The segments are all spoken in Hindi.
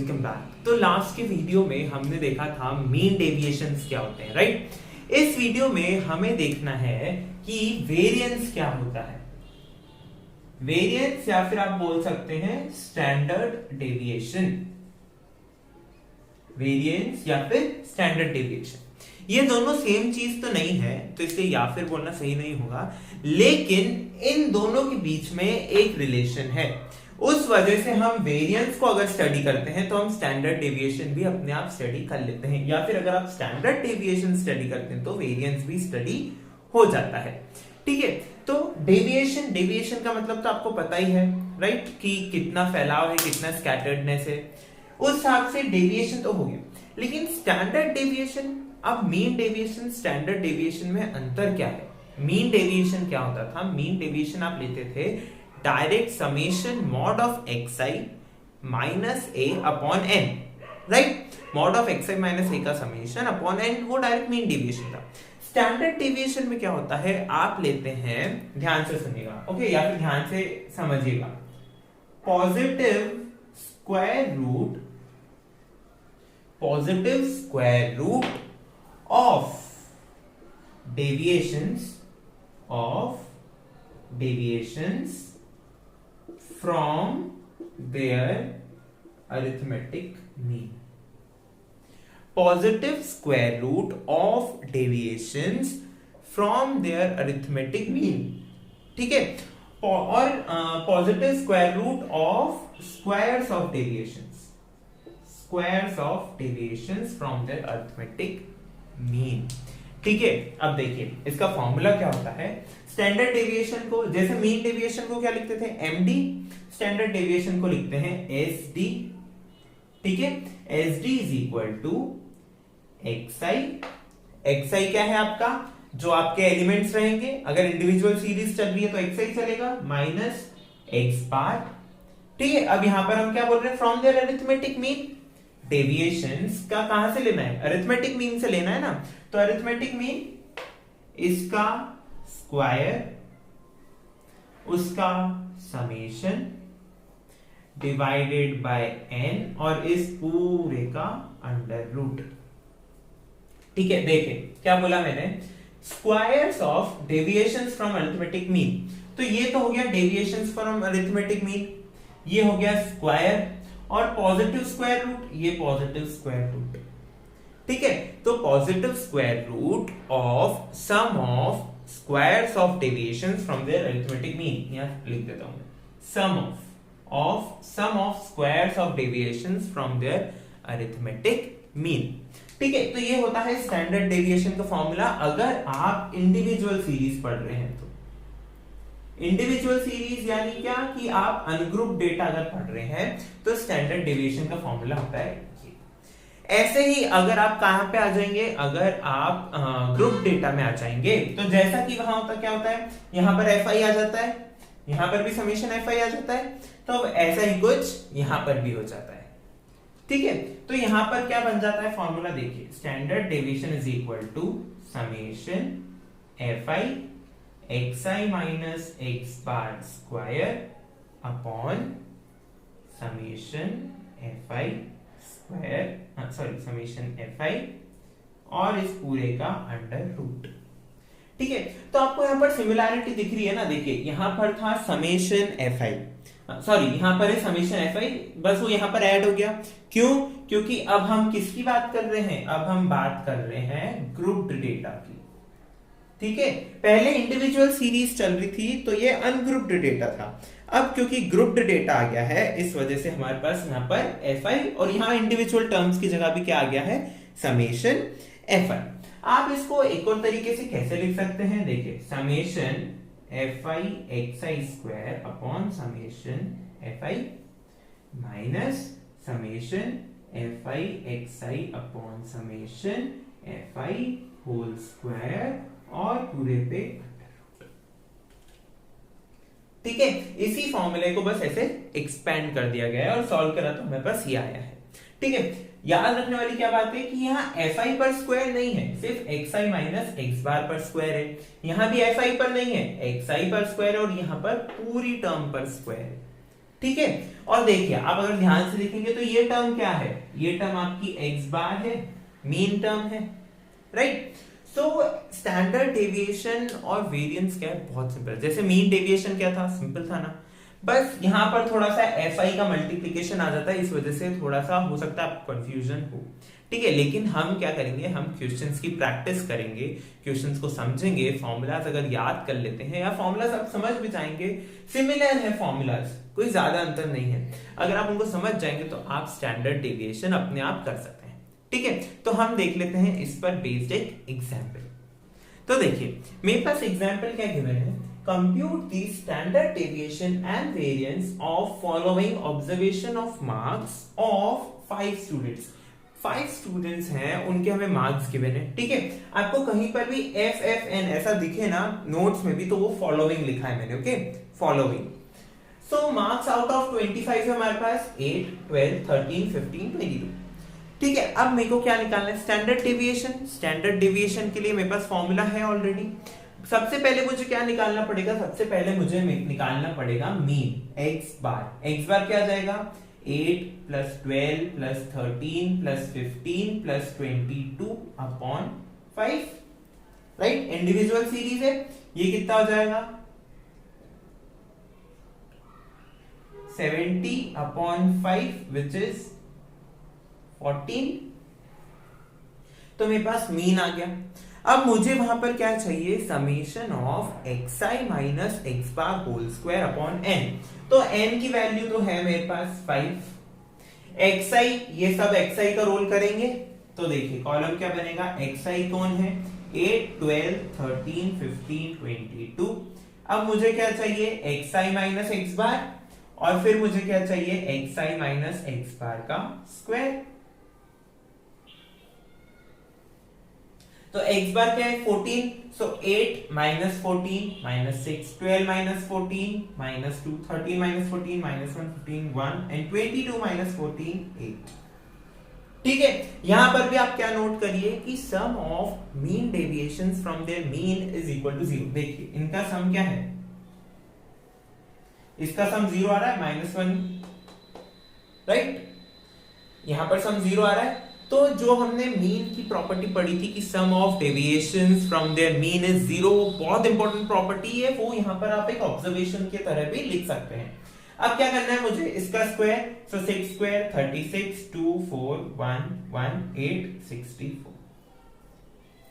Welcome back. तो लास्ट के वीडियो में हमने देखा था मीन डेविएशंस क्या होते हैं, राइट। इस वीडियो में हमें देखना है कि वेरिएंस क्या होता है। वेरिएंस या फिर आप बोल सकते हैं स्टैंडर्ड डेविएशन। वेरिएंस या फिर स्टैंडर्ड डेविएशन, ये दोनों सेम चीज तो नहीं है, तो इसलिए या फिर बोलना सही नहीं होगा, लेकिन इन दोनों के बीच में एक रिलेशन है। उस वजह से हम वेरिएंस को अगर स्टडी करते हैं तो हम स्टैंडर्ड डेविएशन भी अपने आप स्टडी कर लेते हैं, या फिर अगर आप स्टैंडर्ड डेविएशन स्टडी करते हैं तो वेरिएंस भी स्टडी हो जाता है। ठीक है, तो डेविएशन का मतलब तो आपको पता ही है, राइट, कि कितना फैलाव है, कितना स्कैटर्डनेस है, उस हिसाब से डेविएशन तो हो गया। लेकिन स्टैंडर्ड डेविएशन, अब मीन डेविएशन स्टैंडर्ड डेविएशन में अंतर क्या है? मीन डेविएशन क्या होता था? मीन डेविएशन आप लेते थे direct summation mod of xi minus a upon n, right. Mod of xi minus a का समेशन अपॉन n, वो डायरेक्ट मीन डेविएशन था। स्टैंडर्ड डेविएशन में क्या होता है, आप लेते हैं, ध्यान से सुनिएगा, ओके, या फिर ध्यान से समझिएगा, positive square root of deviations from their arithmetic mean. Positive square root of deviations from their arithmetic mean. ठीक है, और positive square root of squares of deviations from their arithmetic mean. ठीक है, अब देखिए इसका फॉर्मूला क्या होता है। स्टैंडर्ड डेविएशन को, जैसे मीन डेविएशन को क्या लिखते थे, md, स्टैंडर्ड डेविएशन को लिखते हैं sd। ठीक है, sd is equal to xi क्या है आपका, जो आपके एलिमेंट्स रहेंगे, अगर इंडिविजुअल सीरीज चल रही है तो xi चलेगा, माइनस x बार। ठीक है, अब यहां पर हम क्या बोल रहे हैं, from their arithmetic mean. Deviations का कहां से लेना है, अरिथमेटिक मीन से लेना है ना, तो अरिथमेटिक मीन इसका स्क्वायर, उसका समेशन डिवाइडेड बाय n, और इस पूरे का अंडर रूट। ठीक है, देखिए क्या बोला मैंने, squares of deviations from arithmetic mean. तो ये तो हो गया डेविएशंस फ्रॉम अरिथमेटिक मीन, ये हो गया स्क्वायर, और पॉजिटिव स्क्वायर रूट, ये पॉजिटिव स्क्वायर रूट। ठीक है, तो positive square root of sum of squares of deviations from their arithmetic mean, यहां लिख देता हूं, sum of squares of deviations from their arithmetic mean. ठीक है, तो ये होता है स्टैंडर्ड डेविएशन का फॉर्मूला, अगर आप इंडिविजुअल सीरीज पढ़ रहे हैं तो। इंडिविजुअल सीरीज यानी क्या, कि आप अनग्रुप डेटा अगर पढ़ रहे हैं तो स्टैंडर्ड डेविएशन का फॉर्मूला होता है ये। ऐसे ही अगर आप कहां पे आ जाएंगे, अगर आप ग्रुप डेटा में आ जाएंगे, तो जैसा कि वहां होता क्या होता है, यहां पर fi आ जाता है, यहां पर भी समेशन fi आ जाता है, तो अब ऐसा ही कुछ यहां पर भी हो जाता है। ठीक है, तो यहां पर क्या बन जाता है फॉर्मूला, देखिए, standard deviation is equal to summation fi xi minus x bar square upon summation fi square, summation fi और इस पूरे का अंडर रूट। ठीक है, तो आपको यहां पर सिमिलैरिटी दिख रही है ना, देखिए यहां पर था समेशन fi, सॉरी यहां पर है समेशन fi, बस वो यहां पर ऐड हो गया। क्यों? क्योंकि अब हम किसकी बात कर रहे हैं, अब हम बात कर रहे हैं ग्रुप्ड डेटा की। ठीक है, पहले इंडिविजुअल सीरीज चल रही थी तो ये अनग्रुप्ड डेटा था, अब क्योंकि ग्रुप्ड डेटा आ गया है, इस वजह से हमारे पास यहाँ पर fi, और यहाँ इंडिविजुअल टर्म्स की जगह भी क्या आ गया है, समेशन fi। आप इसको एक और तरीके से कैसे लिख सकते हैं, देखिए, summation fi xi square upon summation fi minus summation fi xi upon summation fi whole square और पूरे पे। ठीक है, इसी फॉर्मूले को बस ऐसे एक्सपेंड कर दिया गया है और सॉल्व करा तो हमारे पास ये आया है। ठीक है, याद रखने वाली क्या बात है कि यहाँ fi पर स्क्वायर नहीं है, सिर्फ xi माइनस x बार पर स्क्वायर है। यहाँ भी fi पर नहीं है, xi पर स्क्वायर, और यहाँ पर पूरी टर्म पर स्क्वायर है। ठीक है। और देखिए आप अगर ध्यान से देखेंगे तो ये टर्म क्या है, ये टर्म आपकी x बार है, मीन टर्म है, राइट। सो स्टैंडर्ड डेविएशन और वेरिएंस क्या है, बहुत सिंपल। जैसे मीन डेविएशन क्या था, सिंपल था ना, बस यहां पर थोड़ा सा fi का मल्टीप्लिकेशन आ जाता है, इस वजह से थोड़ा सा हो सकता है आपको कंफ्यूजन हो, ठीक है। लेकिन हम क्या करेंगे, हम क्वेश्चंस की प्रैक्टिस करेंगे, क्वेश्चंस को समझेंगे, फॉर्मूलाज अगर याद कर लेते हैं या फॉर्मूलाज आप समझ भी जाएंगे, सिमिलर है फॉर्मूलाज, कोई ज्यादा अंतर नहीं है, अगर आप उनको समझ जाएंगे तो आप स्टैंडर्ड डेविएशन अपने आप कर सकते हैं, ठीक है। तो हम देख लेते हैं इस पर बेस्ड एक एग्जाम्पल। तो देखिए मेरे पास एग्जाम्पल क्या गिवन है, compute the standard deviation and variance of following observation of marks of 5 students. 5 students हैं, उनके हमें मार्क्स गिवन है, ठीक है। आपको कहीं पर भी FFN ऐसा दिखे ना नोट्स में भी, तो वो फॉलोइंग लिखा है मैंने, okay, following. So marks out of 25 है हमारे पास 8, 12, 13, 15, 22, ठीक है। अब मेरे को क्या निकालना है, स्टैंडर्ड डेविएशन। स्टैंडर्ड डेविएशन के लिए मेरे पास फॉर्मूला है ऑलरेडी। सबसे पहले मुझे क्या निकालना पड़ेगा, सबसे पहले मुझे निकालना पड़ेगा मीन x बार। x बार क्या आ जाएगा, 8 plus 12 plus 13 plus 15 plus 22 upon 5, right. Individual series है, ये कितना हो जाएगा 70 अपॉन 5 विच इज 14। तो मेरे पास मीन आ गया। अब मुझे वहां पर क्या चाहिए, summation of xi minus x bar whole square upon n। तो n की वैल्यू तो है मेरे पास 5, xi ये सब xi का रोल करेंगे, तो देखिए कॉलम क्या बनेगा, xi कौन है 8, 12, 13, 15, 22। अब मुझे क्या चाहिए xi माइनस x बार, और फिर मुझे क्या चाहिए xi माइनस x बार का स्क्वायर। तो x बार क्या है 14, सो 8 minus 14 minus 6, 12 minus 14 minus 2, 13 minus 14 minus 1, 15, 1 and 22 minus 14, 8, ठीक है। यहां पर भी आप क्या नोट करिए कि sum of mean deviations from their mean is equal to 0। देखिए इनका सम क्या है, इसका सम 0 आ रहा है -1, राइट, यहां पर सम 0 आ रहा है। तो जो हमने मीन की प्रॉपर्टी पढ़ी थी कि sum of deviations from their mean is 0, बहुत इंपॉर्टेंट प्रॉपर्टी है वो, यहां पर आप एक ऑब्जर्वेशन की तरह भी लिख सकते हैं। अब क्या करना है मुझे, इसका स्क्वायर, सो 6 स्क्वायर 36, 2 4 1 1 8 64,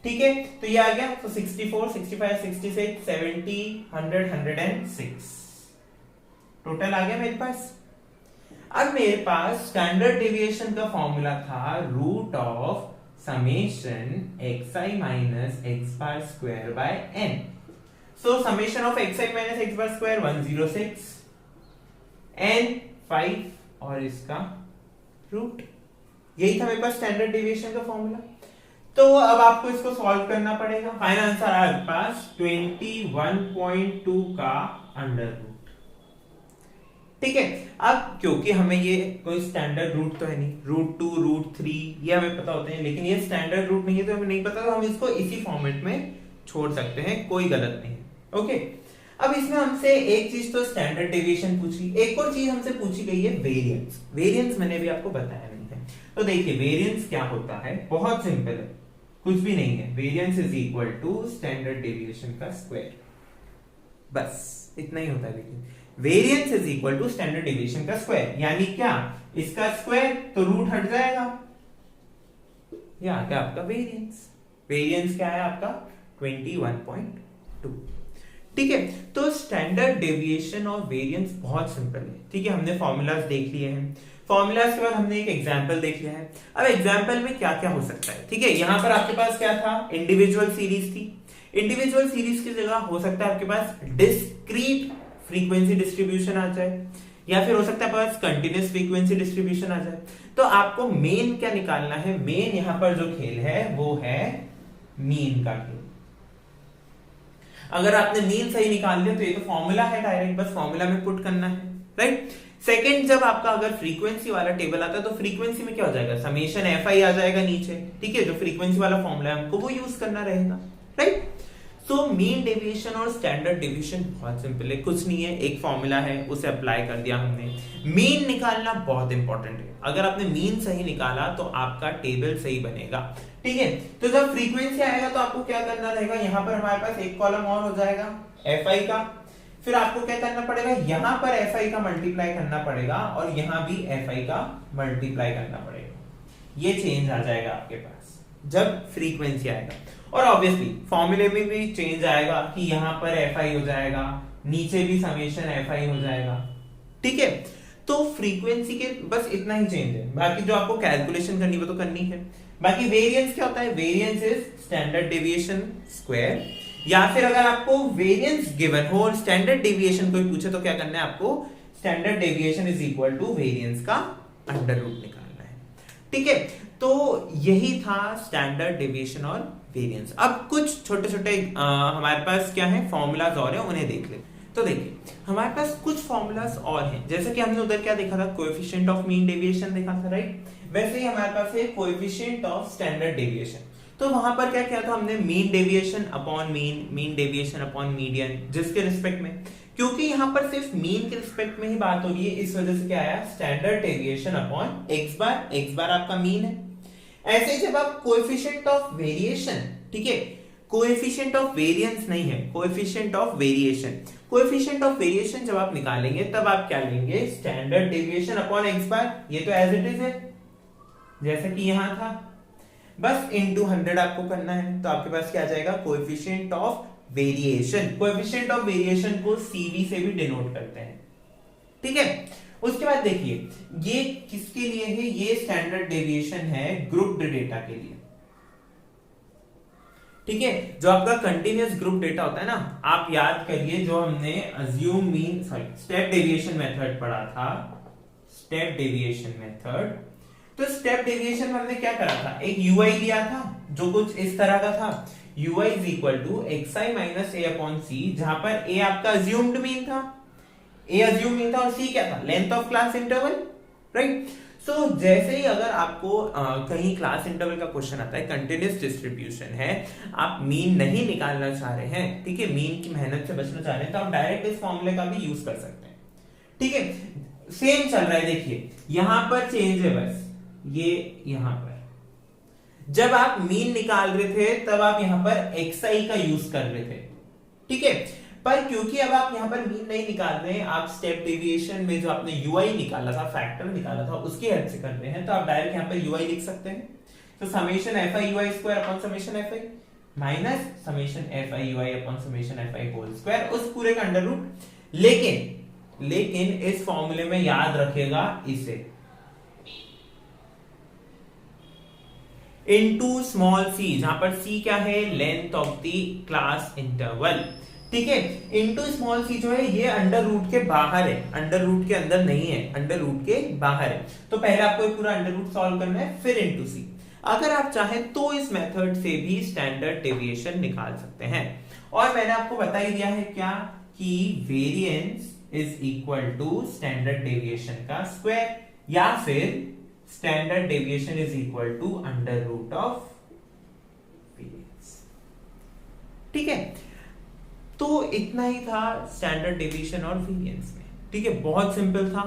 ठीक है। तो ये आ गया, तो 64 65 66 70 100 106 टोटल आ गया मेरे पास। अब मेरे पास स्टैंडर्ड डेविएशन का फॉर्मूला था root of summation xi minus x bar square by n। So summation of xi minus x bar square 106, n 5 और इसका रूट, यही था मेरे पास स्टैंडर्ड डेविएशन का फॉर्मूला। तो अब आपको इसको सॉल्व करना पड़ेगा। फाइनल आंसर आ आपके पास 21.2 का अंडर रूट, ठीक है। अब क्योंकि हमें ये कोई स्टैंडर्ड रूट तो है नहीं, रूट 2 रूट 3 ये हमें पता होते हैं, लेकिन ये स्टैंडर्ड रूट नहीं है तो हमें नहीं पता, तो हम इसको इसी फॉर्मेट में छोड़ सकते हैं, कोई गलत नहीं है, ओके। अब इसमें हमसे एक चीज तो स्टैंडर्ड डेविएशन पूछी, एक और चीज हमसे पूछी गई है वेरिएंस। वेरिएंस मैंने भी आपको बताया नहीं है, तो देखिए वेरिएंस क्या होता है, बहुत सिंपल है, कुछ भी नहीं है, variance is equal to standard deviation का स्क्वायर, बस इतना ही होता है। लेकिन variance is equal to standard deviation का स्क्वायर, यानी क्या, इसका स्क्वायर तो रूट हट जाएगा, ये आ गया आपका वेरिएंस। वेरिएंस क्या है आपका 21.2, ठीक है। तो स्टैंडर्ड डेविएशन और वेरिएंस बहुत सिंपल है, ठीक है। हमने फॉर्मूलाज देख लिए हैं, फॉर्मूलाज के बाद हमने एक एग्जांपल देख लिया है। अब एग्जांपल में क्या क्या हो सकता है, ठीक है। यहां पर आपके पास क्या था, इंडिविजुअल सीरीज थी, इंडिविजुअल सीरीज की जगह हो सकता है आपके पास डिस्क्रीट फ्रीक्वेंसी डिस्ट्रीब्यूशन आ जाए, या फिर हो सकता है आपके पास कंटिन्यूअस फ्रीक्वेंसी डिस्ट्रीब्यूशन आ जाए। तो आपको मेन क्या निकालना है, मेन यहां पर जो खेल है वो है मीन का खेल। अगर आपने मीन सही निकाल लिया तो ये तो फॉर्मूला है डायरेक्ट, बस फॉर्मूला में पुट करना है, राइट। सेकंड, जब आपका अगर फ्रीक्वेंसी वाला टेबल आता है तो फ्रीक्वेंसी में क्या हो जाएगा, समेशन fi आ जाएगा नीचे, ठीक है। जो फ्रीक्वेंसी वाला फॉर्मूला है हमको वो यूज करना रहेगा, राइट। सो मीन डेविएशन और स्टैंडर्ड डेविएशन बहुत सिंपल है, कुछ नहीं है, एक फॉर्मूला है उसे अप्लाई कर दिया हमने। मीन निकालना बहुत इंपॉर्टेंट है, अगर आपने मीन सही निकाला तो आपका टेबल सही बनेगा, ठीक है। तो जब फ्रीक्वेंसी आएगा तो आपको क्या करना रहेगा, यहाँ पर हमारे पास एक कॉलम और हो जाएगा fi का, फिर आपको क्या करना पड़ेगा, यहाँ पर fi का मल्टीप्लाई करना पड़ेगा और यहाँ भी fi का मल्टीप्लाई करना पड़ेगा, ये चेंज आ जाएगा आपके पास जब फ्रीक्वेंसी आएगा। और ऑब्वियसली फॉर्मूले में भी चेंज आएगा कि यहाँ पर fi हो जाएगा, नीचे भी समेशन fi हो जाएगा, ठीक है। तो फ्रीक्वेंसी के बस इतना ही चेंज है, बाकी जो आपको कैलकुलेशन करनी वो तो करनी है। बाकी वेरिएंस क्या होता है, variance is standard deviation square, या फिर अगर आपको वेरिएंस गिवन हो और स्टैंडर्ड डेविएशन कोई पूछे तो क्या करना है आपको, standard deviation is equal to variance का अंडर रूट निकालना है, ठीक है। तो यही था स्टैंडर्ड डेविएशन और वेरिएंस। अब कुछ छोटे छोटे हमारे पास क्या है फॉर्मूलाज और हैं, उन्हें देख ले। तो देखिए हमारे पास कुछ फॉर्मूलाज और हैं, जैसे कि हमने उधर क्या देखा था, कोएफिशिएंट ऑफ मीन डेविएशन देखा था, राइट। वैसे ही हमारे पास है कोएफिशिएंट ऑफ स्टैंडर्ड डेविएशन। तो वहां पर क्या किया था हमने, mean deviation upon mean, mean deviation upon median, जिसके रिस्पेक्ट में, क्योंकि यहां पर सिर्फ मीन के रिस्पेक्ट में ही बात हो रही है, इस वजह से क्या आया, स्टैंडर्ड डेविएशन अपॉन एक्स बार आपका मीन है। ऐसे जब आप कोएफिशिएंट ऑफ वेरिएशन, ठीक है, कोएफिशिएंट ऑफ वेरिएंस नहीं है, coefficient of variation, coefficient of variation जब आप निकालेंगे तब आप क्या लेंगे, स्टैंडर्ड डेविएशन अपॉन एक्स बार, ये तो एज इट इज है जैसा कि यहां था, बस इनटू 100 आपको करना है, तो आपके पास क्या आ जाएगा, coefficient of variation. Coefficient of variation को CV से भी डिनोट करते हैं, ठीक है। उसके बाद देखिए ये किसके लिए है, ये स्टैंडर्ड डेविएशन है ग्रुप्ड डेटा के लिए, ठीक है। जो आपका कंटिन्यूअस ग्रुप डेटा होता है ना, आप याद करिए जो हमने assume mean step deviation method पढ़ा था, स्टेप डेविएशन मेथड। तो स्टेप डेविएशन में हमने क्या करा था, एक ui लिया था जो कुछ इस तरह का था, ui is equal to xi minus a upon c, जहां पर a आपका अज्यूम्ड मीन था, a अज्यूम्ड मीन था और c क्या था, length of class interval, right. So जैसे ही अगर आपको कहीं क्लास इंटरवल का क्वेश्चन आता है, कंटिन्यूअस डिस्ट्रीब्यूशन है, आप मीन नहीं निकालना चाह रहे हैं, ठीक है, मीन की मेहनत से बचना चाह रहे हैं, तो आप डायरेक्ट इस फॉर्मूले का भी यूज कर सकते हैं, ठीक है। सेम चल रहा है, देखिए यहां पर चेंज है बस, ये यहां पर जब आप मीन निकाल रहे थे तब आप यहां पर xi का यूज कर रहे थे, ठीक है। पर क्योंकि अब आप यहां पर मीन नहीं निकाल रहे हैं, आप स्टेप डेविएशन में जो आपने ui निकाला था, फैक्टर निकाला था, उसकी हेल्प से कर रहे हैं, तो आप डायरेक्ट यहां पर ui लिख सकते हैं। तो summation fi ui square upon summation fi minus summation fi ui upon summation fi whole square, उस पूरे का अंडर रूट। लेकिन इस फॉर्मूले में याद रखेगा इसे इनटू स्मॉल c, जहां पर c क्या है, length of the class interval, ठीक है। इनटू स्मॉल c जो है ये अंडर रूट के बाहर है, अंडर रूट के अंदर नहीं है, अंडर रूट के बाहर है। तो पहले आपको ये पूरा अंडर रूट सॉल्व करना है, फिर इनटू c। अगर आप चाहें तो इस मेथड से भी स्टैंडर्ड डेविएशन निकाल सकते हैं, और मैंने आपको बता ही दिया है क्या, कि variance is equal to standard deviation का स्क्वायर, या फिर standard deviation is equal to under root of variance, ठीक है। तो इतना ही था स्टैंडर्ड डेविएशन और वेरिएंस में, ठीक है, बहुत सिंपल था।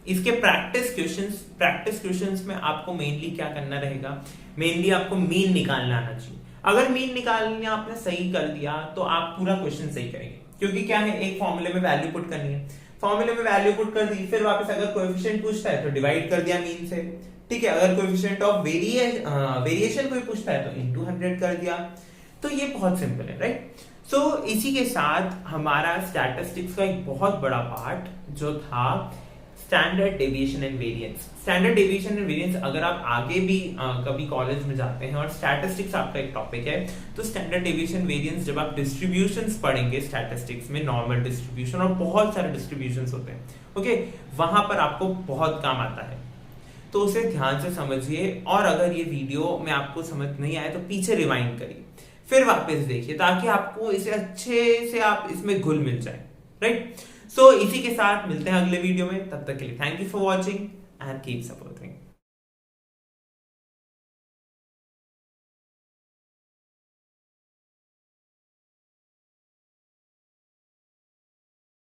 इसके प्रैक्टिस क्वेश्चंस में आपको मेनली क्या करना रहेगा, मेनली आपको मीन निकालना आना चाहिए। अगर मीन निकालना आपने सही कर दिया तो आप पूरा क्वेश्चन सही करेंगे, क्योंकि क्या है, एक फॉर्मूले में वैल्यू पुट करनी है, फॉर्मूले में वैल्यू पुट कर दी, फिर वापस अगर कोएफिशिएंट पूछता है तो डिवाइड कर दिया मीन से, ठीक है। अगर कोएफिशिएंट ऑफ वेरिएशन कोई पूछता है तो इनटू 100 कर दिया। तो ये बहुत सिंपल है, राइट। सो इसी के साथ हमारा स्टैटिस्टिक्स का एक बहुत बड़ा पार्ट जो था standard deviation and variance. Standard deviation and variance अगर आप आगे भी कभी कॉलेज में जाते हैं और स्टैटिस्टिक्स आपका एक टॉपिक है, तो स्टैंडर्ड डेविएशन वेरिएंस जब आप डिस्ट्रीब्यूशंस पढ़ेंगे स्टैटिस्टिक्स में, नॉर्मल डिस्ट्रीब्यूशन और बहुत सारे डिस्ट्रीब्यूशंस होते हैं, ओके, वहां पर आपको बहुत काम आता है, तो उसे ध्यान से समझिए। और अगर ये वीडियो में आपको समझ नहीं आए तो पीछे रिवाइंड करिए, फिर वापस देखिए, ताकि आपको इसे अच्छे से आप इसमें घुल मिल जाए, राइट। सो इसी के साथ मिलते हैं अगले वीडियो में, तब तक के लिए thank you for watching and keep supporting.